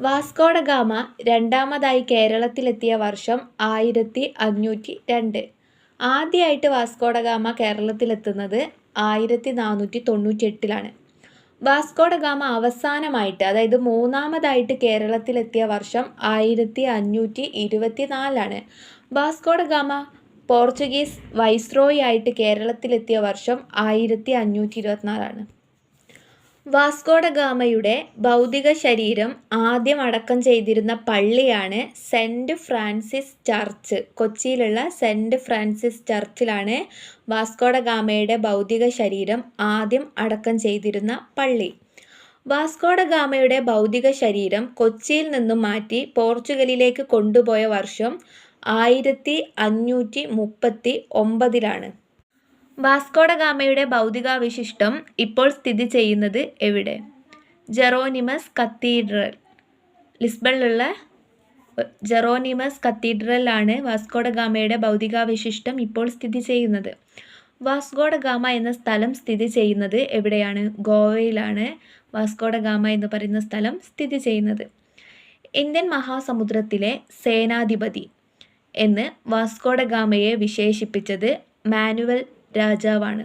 Vasco da gamma രണ്ടാമതായി കേരളത്തിലെത്തിയ വർഷം 1502. ആദ്യമായിട്ട് വാസ്കോഡ ഗാമ കേരളത്തിലെത്തുന്നത് 1498 വാസ്കോഡ ഗാമ അവസാനമായിട്ട്, അതായത് മൂന്നാമതായിട്ട് കേരളത്തിലെത്തിയ വർഷം 1524. വാസ്കോഡ ഗാമ പോർച്ചുഗീസ് വൈസ്രോയി ആയിട്ട് കേരളത്തിലെത്തിയ വർഷം 1524. വാസ്കോഡ ഗാമയുടെ ഭൗതിക ശരീരം ആദ്യം അടക്കം ചെയ്തിരുന്ന പള്ളിയാണ് സെൻറ്റ് ഫ്രാൻസിസ് ചർച്ച്. കൊച്ചിയിലുള്ള സെൻറ്റ് ഫ്രാൻസിസ് ചർച്ചിലാണ് വാസ്കോഡ ഗാമയുടെ ഭൗതിക ശരീരം ആദ്യം അടക്കം ചെയ്തിരുന്ന പള്ളി. വാസ്കോഡ ഗാമയുടെ ഭൗതിക ശരീരം കൊച്ചിയിൽ നിന്നും മാറ്റി പോർച്ചുഗലിലേക്ക് കൊണ്ടുപോയ വർഷം 1539. വാസ്കോഡ ഗാമയുടെ ഭൗതികാവശിഷ്ടം ഇപ്പോൾ സ്ഥിതി ചെയ്യുന്നത് എവിടെ? ജെറോനിമസ് കത്തീഡ്രൽ. ലിസ്ബണിലുള്ള ജെറോനിമസ് കത്തീഡ്രലാണ് വാസ്കോഡ ഗാമയുടെ ഭൗതികാവശിഷ്ടം ഇപ്പോൾ സ്ഥിതി ചെയ്യുന്നത്. വാസ്കോഡ ഗാമ എന്ന സ്ഥലം സ്ഥിതി ചെയ്യുന്നത് എവിടെയാണ്? ഗോവയിലാണ് വാസ്കോഡ ഗാമ എന്ന് പറയുന്ന സ്ഥലം സ്ഥിതി ചെയ്യുന്നത്. ഇന്ത്യൻ മഹാസമുദ്രത്തിലെ സേനാധിപതി എന്ന് വാസ്കോഡ ഗാമയെ വിശേഷിപ്പിച്ചത് മാനുവൽ രാജാവാണ്.